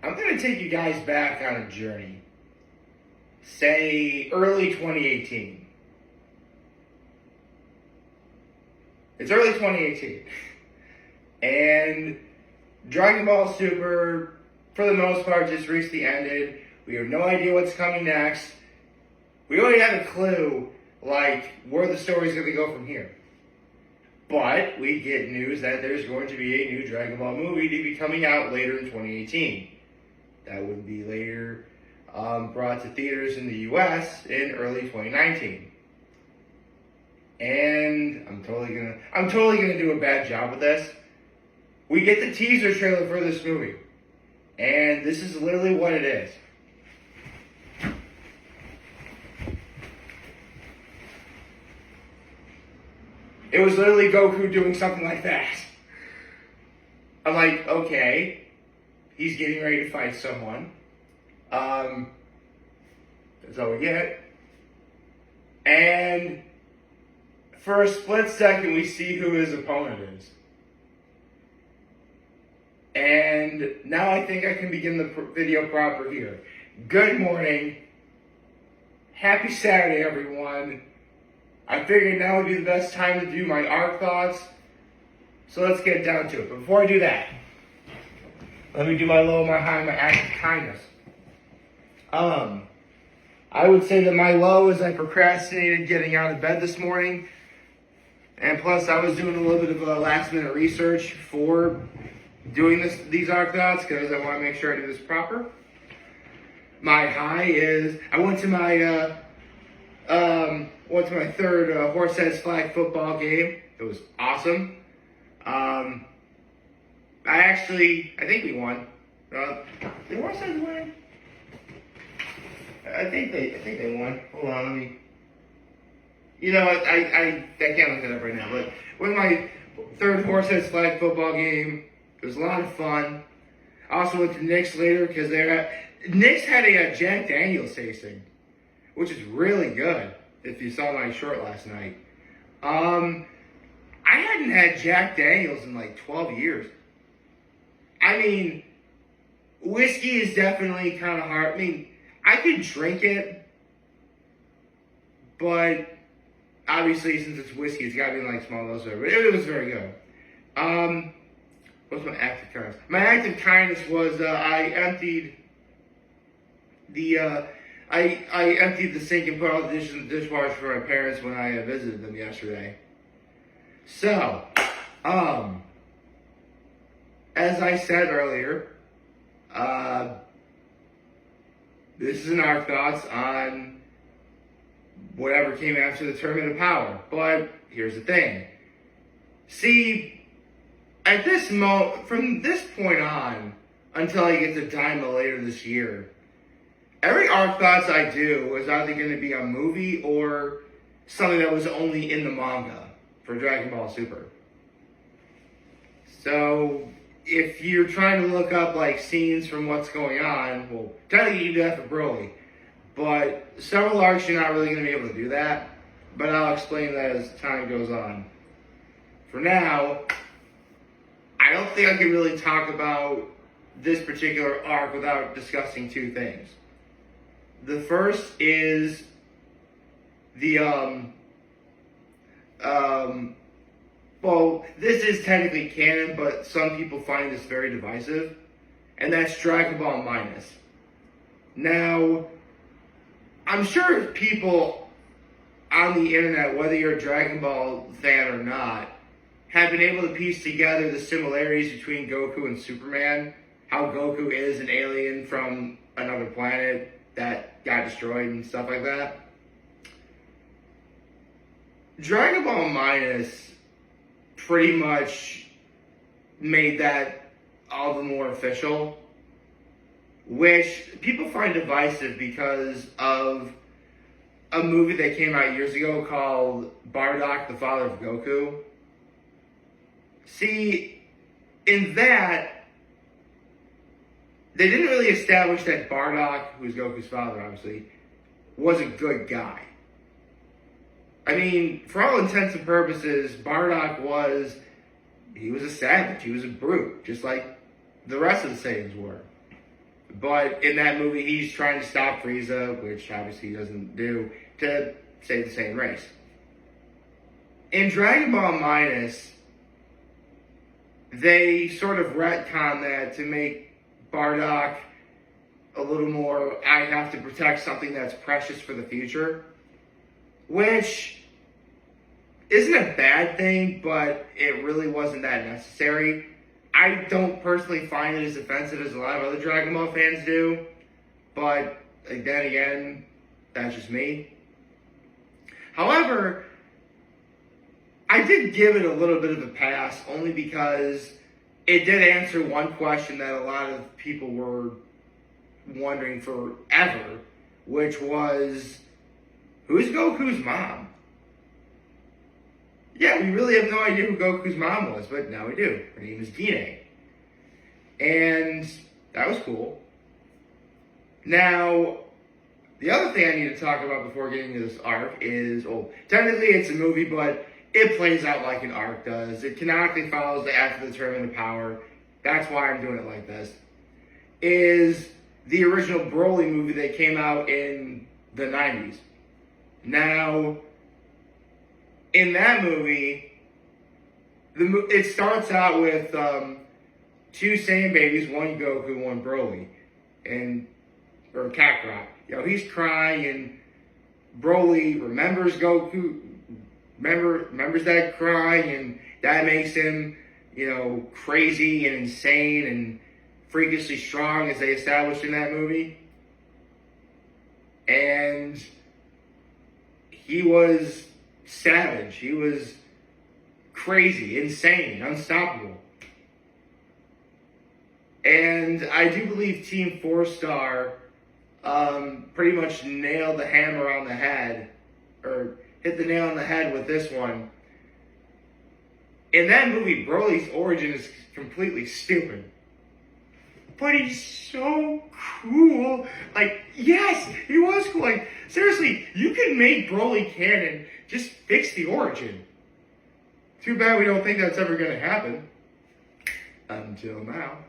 I'm going to take you guys back on a journey. Say early 2018. It's early 2018. And Dragon Ball Super, for the most part, just recently ended. We have no idea what's coming next. We already have a clue, like, where the story's going to go from here. But we get news that there's going to be a new Dragon Ball movie to be coming out later in 2018. That would be later brought to theaters in the U.S. in early 2019. And I'm totally gonna do a bad job with this. We get the teaser trailer for this movie, and this is literally what it is. It was literally Goku doing something like that. I'm like, okay, he's getting ready to fight someone. That's all we get. And for a split second, we see who his opponent is. And now I think I can begin the video proper here. Good morning. Happy Saturday, everyone. I figured now would be the best time to do my arc thoughts. So let's get down to it. But before I do that, let me do my low, my high, my act of kindness. I would say that my low is I procrastinated getting out of bed this morning. And plus, I was doing a little bit of last minute research for doing these arc thoughts because I want to make sure I do this proper. My high is I went to my third Horseheads flag football game. It was awesome. I think we won. Did Horseheads win? I think they won. Hold on, let me. You know what? I can't look it up right now. But with my third Horseheads flag football game, it was a lot of fun. I also went to Nick's later because Nick's had a Jack Daniels tasting, which is really good. If you saw my short last night, I hadn't had Jack Daniels in like 12 years. I mean, whiskey is definitely kind of hard. I mean, I could drink it, but obviously since it's whiskey, it's got to be in like small doses. But it was very good. What's my act of kindness? My act of kindness was I emptied the sink and put all the dishes in the dishwasher for my parents when I visited them yesterday. So, as I said earlier, this is an arc thoughts on whatever came after the Tournament of Power. But here's the thing. See, at this from this point on, until I get to Daima later this year, every arc thoughts I do is either going to be a movie or something that was only in the manga for Dragon Ball Super. So, if you're trying to look up like scenes from what's going on, well, technically you do that for Broly. But several arcs you're not really going to be able to do that. But I'll explain that as time goes on. For now, I don't think I can really talk about this particular arc without discussing two things. The first is well, this is technically canon, but some people find this very divisive, and that's Dragon Ball Minus. Now, I'm sure people on the internet, whether you're a Dragon Ball fan or not, have been able to piece together the similarities between Goku and Superman, how Goku is an alien from another planet that got destroyed and stuff like that. Dragon Ball Minus pretty much made that all the more official, which people find divisive because of a movie that came out years ago called Bardock, the Father of Goku. See, in that, they didn't really establish that Bardock, who's Goku's father, obviously, was a good guy. I mean, for all intents and purposes, Bardock was a savage. He was a brute, just like the rest of the Saiyans were. But in that movie, he's trying to stop Frieza, which obviously he doesn't do, to save the same race. In Dragon Ball Minus, they sort of retcon that to make Bardock a little more, I have to protect something that's precious for the future, which isn't a bad thing, but it really wasn't that necessary. I don't personally find it as offensive as a lot of other Dragon Ball fans do, but then again, that's just me. However, I did give it a little bit of a pass only because it did answer one question that a lot of people were wondering forever, which was, who's Goku's mom? Yeah, we really have no idea who Goku's mom was, but now we do. Her name is Dine. And that was cool. Now, the other thing I need to talk about before getting into this arc is, technically it's a movie, but it plays out like an arc does. It canonically follows the after the Tournament of Power. That's why I'm doing it like this. Is the original Broly movie that came out in the 90s. Now, in that movie, it starts out with two Saiyan babies, one Goku, one Broly, or Kakarot. He's crying, and Broly remembers Goku, remembers that crying, and that makes him, crazy and insane and freakishly strong, as they established in that movie. And he was savage. He was crazy, insane, unstoppable. And I do believe Team 4-Star pretty much nailed the hammer on the head, or hit the nail on the head with this one. In that movie, Broly's origin is completely stupid. But he's so cool. Yes, he was cool. Seriously, you can make Broly canon, just fix the origin. Too bad we don't think that's ever going to happen. Until now.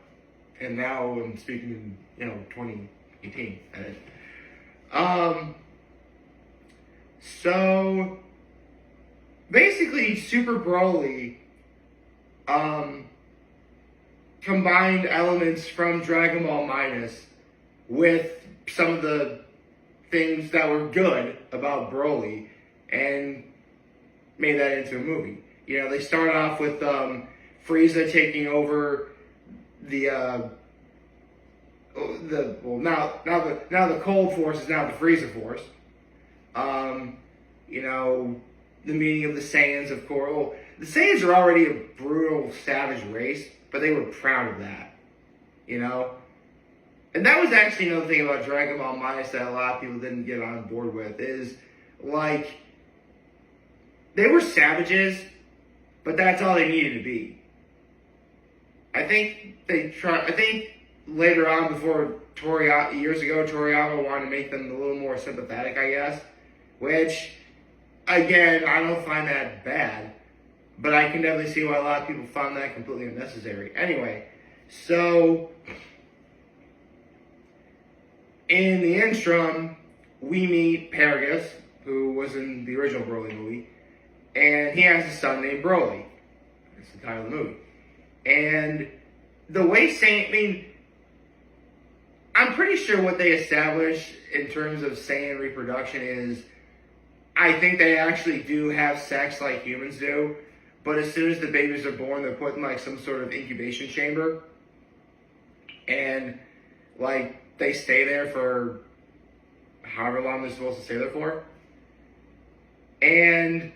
And now I'm speaking in, 2018. So, basically, Super Broly, combined elements from Dragon Ball Minus with some of the things that were good about Broly and made that into a movie. They start off with Frieza taking over now the Cold Force is now the Frieza Force. The meaning of the Saiyans, of course. Well, the Saiyans are already a brutal, savage race, but they were proud of that, And that was actually another thing about Dragon Ball Minus that a lot of people didn't get on board with, is, they were savages, but that's all they needed to be. I think later on, years ago, Toriyama wanted to make them a little more sympathetic, I guess, which, again, I don't find that bad. But I can definitely see why a lot of people found that completely unnecessary. Anyway, so in the interim, we meet Paragus, who was in the original Broly movie, and he has a son named Broly. That's the title of the movie. And the way I'm pretty sure what they established in terms of Saiyan reproduction is, I think they actually do have sex like humans do. But as soon as the babies are born, they're put in some sort of incubation chamber. And they stay there for however long they're supposed to stay there for. And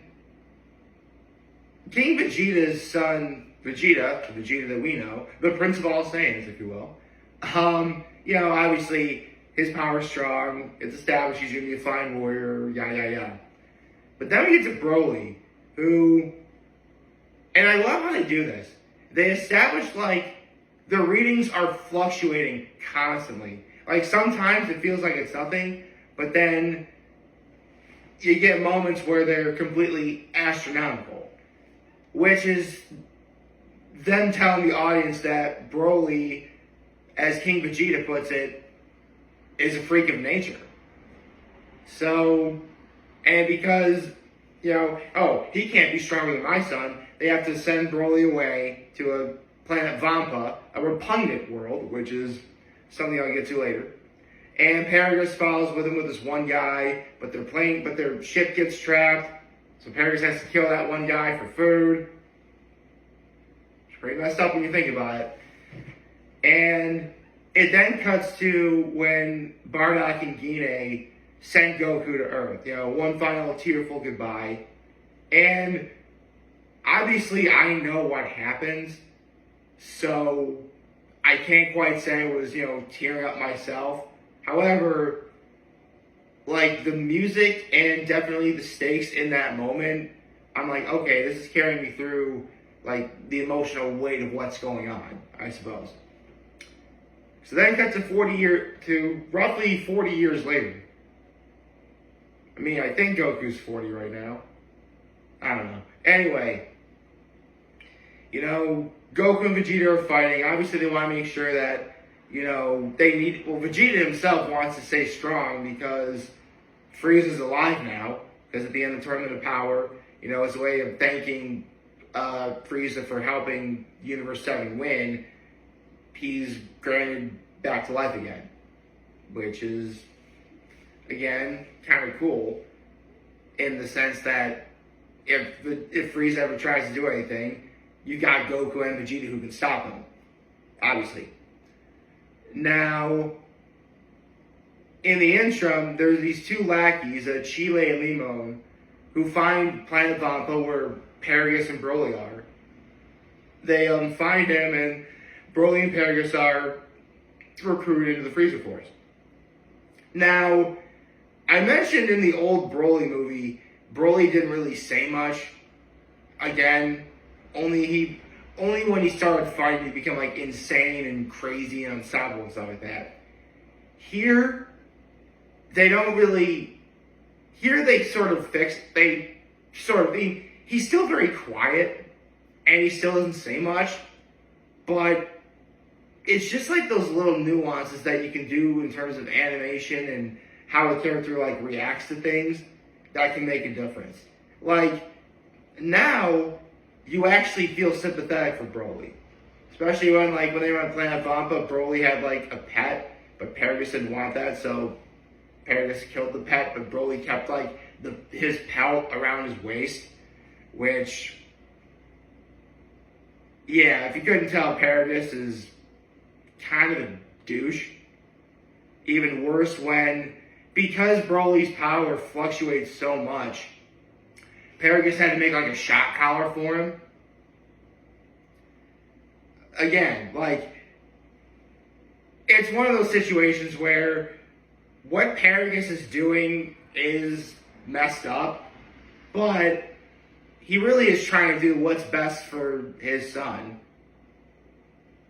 King Vegeta's son, Vegeta, the Vegeta that we know, the Prince of all Saiyans, if you will, obviously his power's strong, it's established he's going to be a fine warrior, yada. But then we get to Broly, who... And I love how they do this. They establish, the readings are fluctuating constantly. Sometimes it feels like it's nothing, but then you get moments where they're completely astronomical. Which is them telling the audience that Broly, as King Vegeta puts it, is a freak of nature. So, and because, he can't be stronger than my son, they have to send Broly away to a planet Vampa, a repugnant world, which is something I'll get to later. And Paragus follows with him with this one guy, but their ship gets trapped, so Paragus has to kill that one guy for food. It's pretty messed up when you think about it. And it then cuts to when Bardock and Gine sent Goku to Earth. One final tearful goodbye. And obviously I know what happens, so I can't quite say I was, tearing up myself. However, like, the music and definitely the stakes in that moment, I'm like, okay, this is carrying me through, like, the emotional weight of what's going on, I suppose. So then cut to roughly 40 years later. I mean, I think Goku's 40 right now. I don't know. Anyway, Goku and Vegeta are fighting. Obviously, they want to make sure that, Vegeta himself wants to stay strong because Frieza's alive now. Because at the end of the Tournament of Power, it's a way of thanking Frieza for helping Universe 7 win. He's granted back to life again, which is, again, kind of cool in the sense that if Frieza ever tries to do anything, you got Goku and Vegeta who can stop him, obviously. Now, in the interim, there's these two lackeys, Chile and Limon, who find Planet Vampa where Paragus and Broly are. They find him, and Broly and Paragus are recruited into the Frieza Force. Now, I mentioned in the old Broly movie, Broly didn't really say much. Again, only when he started fighting, he became like insane and crazy and unstoppable and stuff like that. Here, they don't really. Here they sort of fixed. He's still very quiet, and he still doesn't say much, but it's just like those little nuances that you can do in terms of animation and how a character like reacts to things that can make a difference. Like, now you actually feel sympathetic for Broly. Especially when they were on Planet Vampa, Broly had like a pet, but Paragus didn't want that, so Paragus killed the pet, but Broly kept like his pelt around his waist, which, yeah, if you couldn't tell, Paragus is kind of a douche. Even worse because Broly's power fluctuates so much, Paragus had to make like a shock collar for him. Again, it's one of those situations where what Paragus is doing is messed up, but he really is trying to do what's best for his son.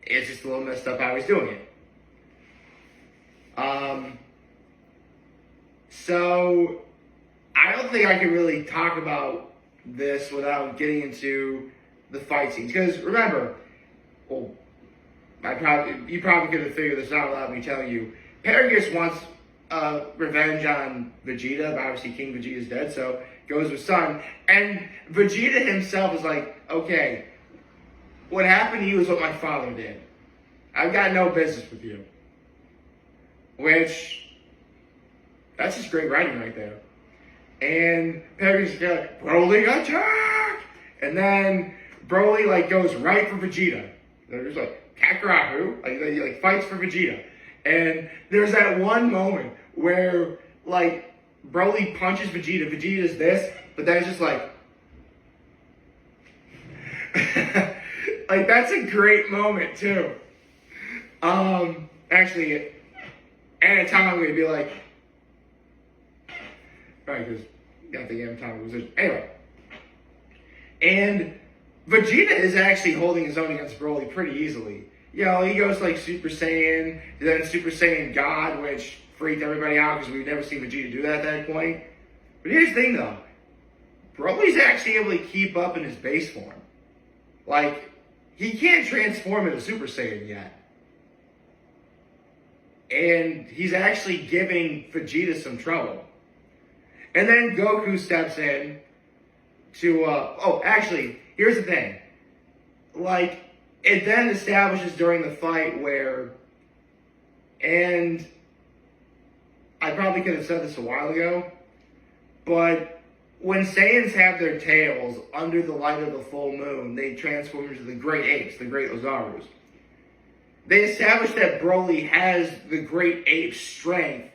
It's just a little messed up how he's doing it. So, I don't think I can really talk about this without getting into the fight scenes. Because remember, you probably could have figured this out without me telling you. Paragus wants revenge on Vegeta, but obviously King Vegeta's dead, so goes with son. And Vegeta himself is like, okay, what happened to you is what my father did. I've got no business with you. Which, that's just great writing right there. And Paragus is like, Broly attack! And then Broly goes right for Vegeta. They're just like, Kakarot who? He fights for Vegeta. And there's that one moment where Broly punches Vegeta. Vegeta's this, but then it's just that's a great moment too. Actually, Anatomy would be right, because I think Anatomy was anyway. And Vegeta is actually holding his own against Broly pretty easily. He goes Super Saiyan, then Super Saiyan God, which freaked everybody out because we've never seen Vegeta do that at that point. But here's the thing though, Broly's actually able to keep up in his base form. He can't transform into Super Saiyan yet. and he's actually giving Vegeta some trouble. And then Goku steps in to, actually, here's the thing. Like, it then establishes during the fight where, and I probably could have said this a while ago, but when Saiyans have their tails under the light of the full moon, they transform into the great apes, the great Ozarus. They establish that Broly has the great ape strength,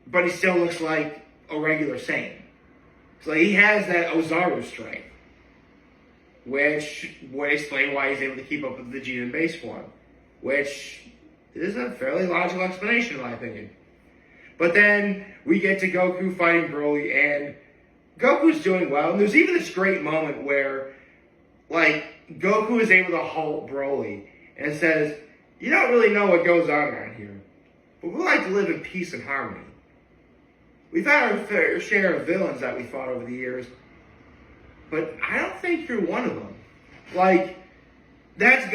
but he still looks like a regular Saiyan. So he has that Ozaru strength, which would explain why he's able to keep up with Vegeta in base form, which is a fairly logical explanation in my opinion. But then we get to Goku fighting Broly, and Goku's doing well. And there's even this great moment where, like, Goku is able to halt Broly and says, "You don't really know what goes on around here, but we like to live in peace and harmony. We've had our fair share of villains that we fought over the years, but I don't think you're one of them." Like, that's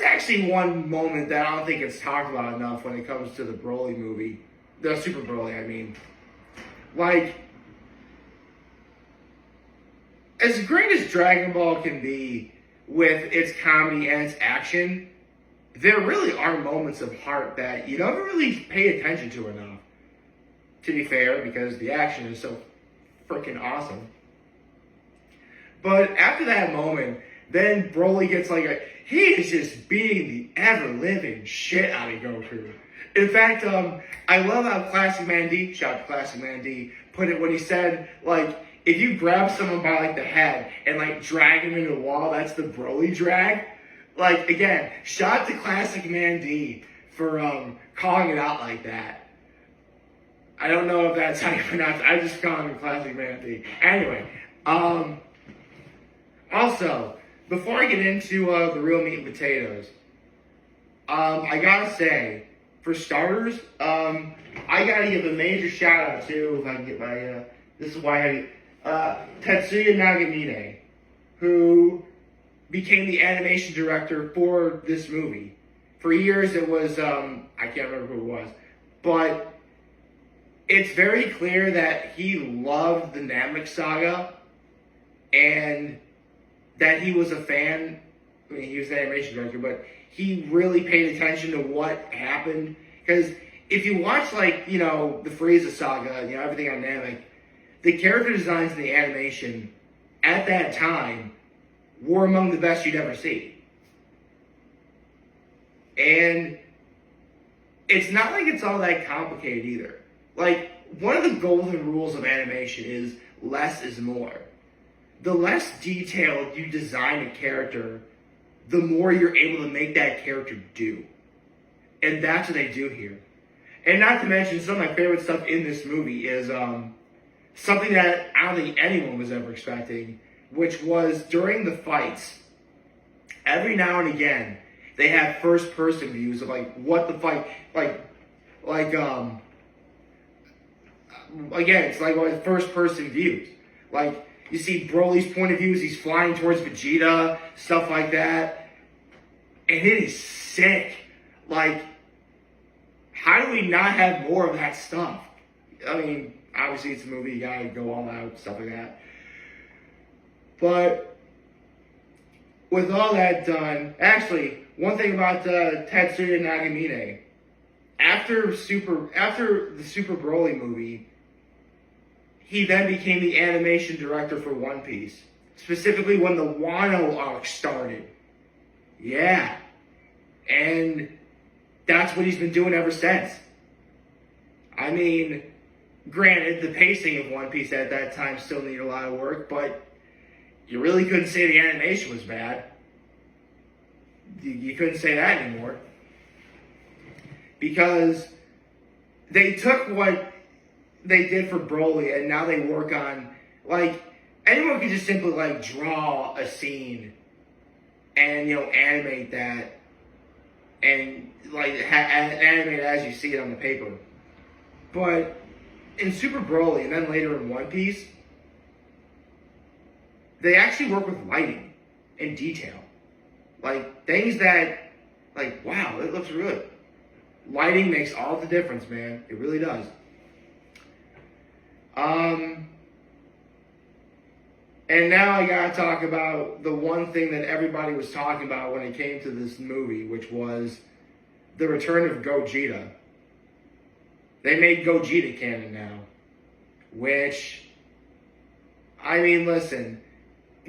actually one moment that I don't think it's talked about enough when it comes to the Broly movie. The Super Broly, I mean. Like, as great as Dragon Ball can be with its comedy and its action, there really are moments of heart that you don't really pay attention to enough. To be fair, because the action is so freaking awesome. But after that moment, then Broly gets he is just beating the ever-living shit out of Goku. In fact, I love how Classic Man D, shout out to Classic Man D, put it when he said, if you grab someone by, the head and, drag him into the wall, that's the Broly drag. Again, shout out to Classic Man D for, calling it out like that. I don't know if that's how you pronounce it. I just call him Classic Man D. Anyway, also, before I get into the real meat and potatoes, I gotta say, for starters, I gotta give a major shout out to, if I can get my, this is why I Tetsuya Nagamine, who became the animation director for this movie. For years it was, I can't remember who it was, but it's very clear that he loved the Namek Saga, and that he was a fan. I mean, he was the animation director, but he really paid attention to what happened. Because if you watch, the Frieza Saga, everything on Namek, the character designs in the animation at that time were among the best you'd ever see. And it's not like it's all that complicated either. One of the golden rules of animation is less is more. The less detailed you design a character, the more you're able to make that character do. And that's what they do here. And not to mention, some of my favorite stuff in this movie is something that I don't think anyone was ever expecting, which was during the fights, every now and again, they have first-person views of, what the fight, again, it's first-person views. You see Broly's point of view as he's flying towards Vegeta, stuff like that. And it is sick. How do we not have more of that stuff? I mean, obviously it's a movie, you gotta go all out, stuff like that. But with all that done, actually, one thing about Tetsuya Nagamine, after the Super Broly movie, he then became the animation director for One Piece. Specifically when the Wano arc started. Yeah. And that's what he's been doing ever since. I mean, granted, the pacing of One Piece at that time still needed a lot of work, but you really couldn't say the animation was bad. You couldn't say that anymore. Because they took what they did for Broly, and now they work on, anyone could just simply, draw a scene and, animate that and, animate it as you see it on the paper. But in Super Broly, and then later in One Piece, they actually work with lighting and detail. Things that, wow, it looks good. Lighting makes all the difference, man. It really does. And now I gotta talk about the one thing that everybody was talking about when it came to this movie, which was the return of Gogeta. They made Gogeta canon now, which, I mean, listen,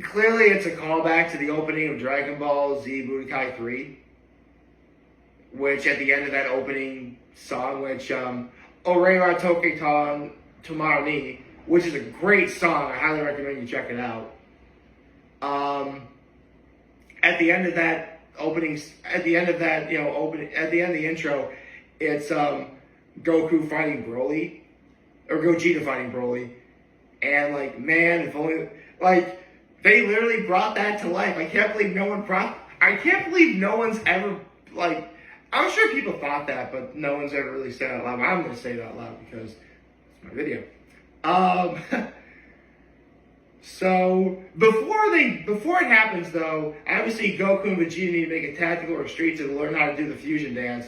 clearly it's a callback to the opening of Dragon Ball Z Budokai 3, which at the end of that opening song, which, Orewa Toketon Tomorrow Ni, which is a great song. I highly recommend you check it out. At the end of that opening, at the end of that, at the end of the intro, it's Goku fighting Broly, or Gogeta fighting Broly, and like, man, if only, like, they literally brought that to life. I can't believe no one's ever, like, I'm sure people thought that, but no one's ever really said it out loud. I'm gonna say it out loud because it's my video. So before it happens though, obviously Goku and Vegeta need to make a tactical retreat to learn how to do the fusion dance.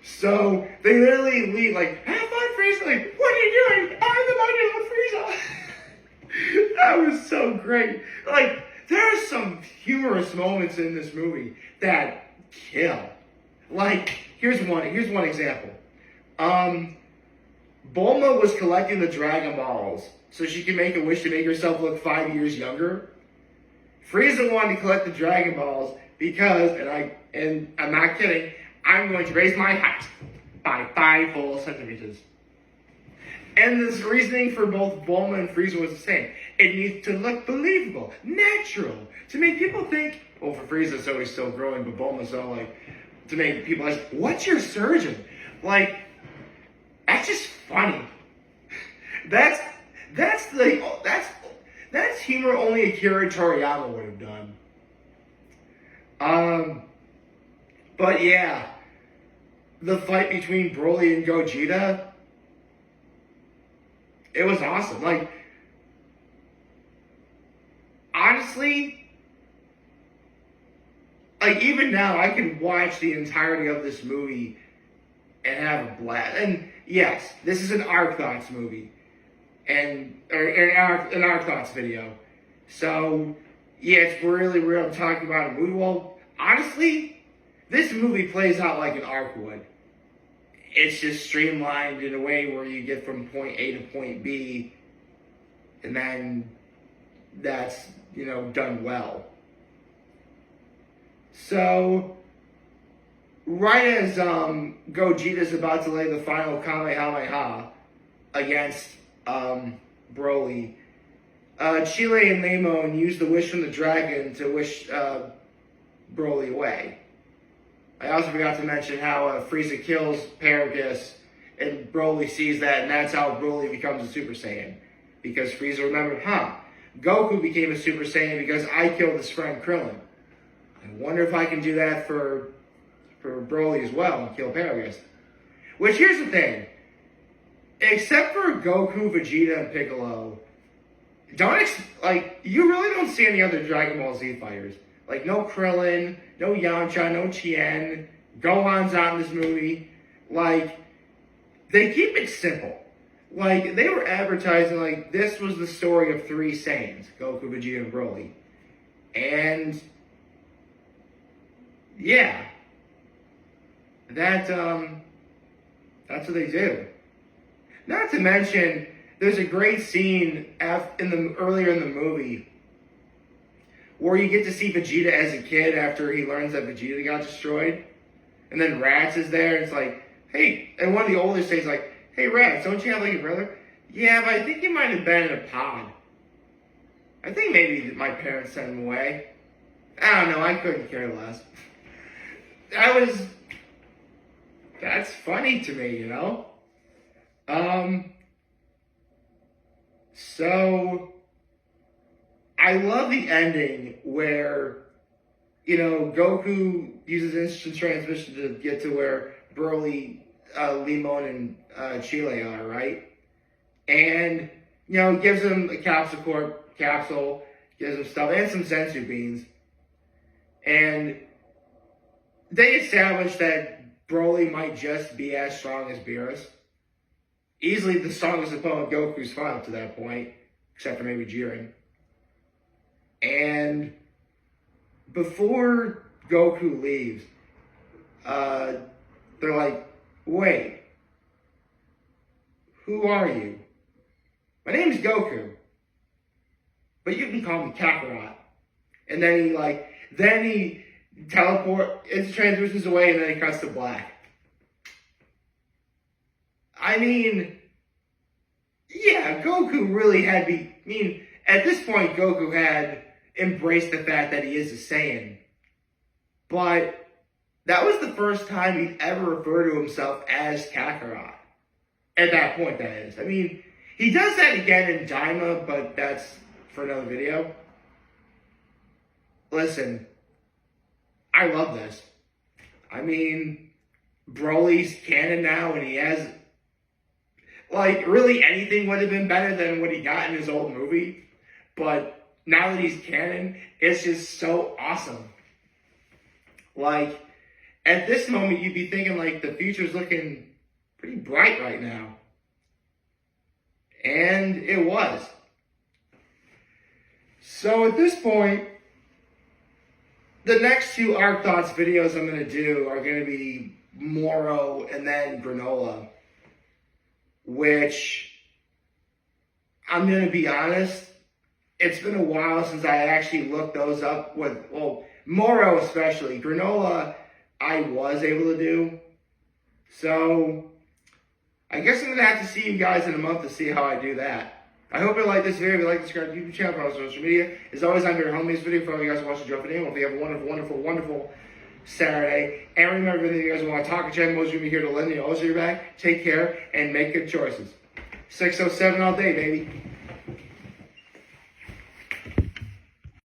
So they literally leave like, have fun, Frieza. Like, what are you doing? I'm the mighty Frieza. That was so great. Like, there are some humorous moments in this movie that kill. Like, here's one example. Bulma was collecting the Dragon Balls so she could make a wish to make herself look 5 years younger. Frieza wanted to collect the Dragon Balls because, and I'm not kidding, I'm going to raise my height by 5 full centimeters. And this reasoning for both Bulma and Frieza was the same. It needs to look believable, natural, to make people think, well, for Frieza, so he's still growing, but Bulma's all like, to make people ask, what's your surgeon? Like, that's just funny. That's humor only Akira Toriyama would have done. But yeah, the fight between Broly and Gogeta, it was awesome. Like, honestly, like, even now, I can watch the entirety of this movie and have a blast. And yes, this is an Arc Thoughts movie, and an Arc Thoughts video. So yeah, it's really real. I'm talking about a movie. Well, honestly, this movie plays out like an arc would. It's just streamlined in a way where you get from point A to point B, and then that's, done well. So, right as Gogeta's about to lay the final Kamehameha against Broly, Chile and Lemon use the wish from the dragon to wish Broly away. I also forgot to mention how Frieza kills Paragus, and Broly sees that, and that's how Broly becomes a Super Saiyan. Because Frieza remembered, Goku became a Super Saiyan because I killed his friend Krillin. I wonder if I can do that for Broly as well and kill Paragus. Which, here's the thing. Except for Goku, Vegeta, and Piccolo, you really don't see any other Dragon Ball Z fighters. Like, no Krillin, no Yamcha, no Tien, Gohan's not in this movie. Like, they keep it simple. Like, they were advertising, like, this was the story of 3 Saiyans, Goku, Vegeta, and Broly. And, yeah. That's what they do. Not to mention, there's a great scene earlier in the movie where you get to see Vegeta as a kid after he learns that Vegeta got destroyed. And then Raditz is there, and it's like, hey, and one of the older Saiyans like, hey, Raditz, don't you have like a brother? Yeah, but I think he might have been in a pod. I think maybe my parents sent him away. I don't know, I couldn't care less. That's funny to me, So, I love the ending where, Goku uses instant transmission to get to where Broly, Lemon, and Chile are, right? And, gives him a capsule, gives him stuff, and some sensu beans. And they establish that Broly might just be as strong as Beerus. Easily the strongest opponent Goku's fought up to that point, except for maybe Jiren. And before Goku leaves, they're like, wait, who are you? My name's Goku, but you can call me Kakarot. And then he transitions away, and then he cuts to black. I mean, yeah, Goku really had at this point, Goku had embraced the fact that he is a Saiyan. But that was the first time he'd ever referred to himself as Kakarot. At that point, that is. I mean, he does that again in Daima, but that's for another video. Listen, I love this. I mean, Broly's canon now, and he has, really anything would have been better than what he got in his old movie. But now that he's canon, it's just so awesome. At this moment, you'd be thinking, the future's looking pretty bright right now. And it was. So at this point, the next two Arc Thoughts videos I'm going to do are going to be Moro and then Granola. Which, I'm going to be honest, it's been a while since I actually looked those up Moro especially. Granola, I was able to do. So, I guess I'm going to have to see you guys in a month to see how I do that. I hope you like this video. If you like, subscribe to the YouTube channel, follow us on social media. As always, I'm your home this video for all you guys watching the Joe video. Hope you have a wonderful, wonderful, wonderful Saturday. And remember, if you guys want to talk and chat, most of you here to lend you also your back. Take care and make good choices. 607 all day, baby.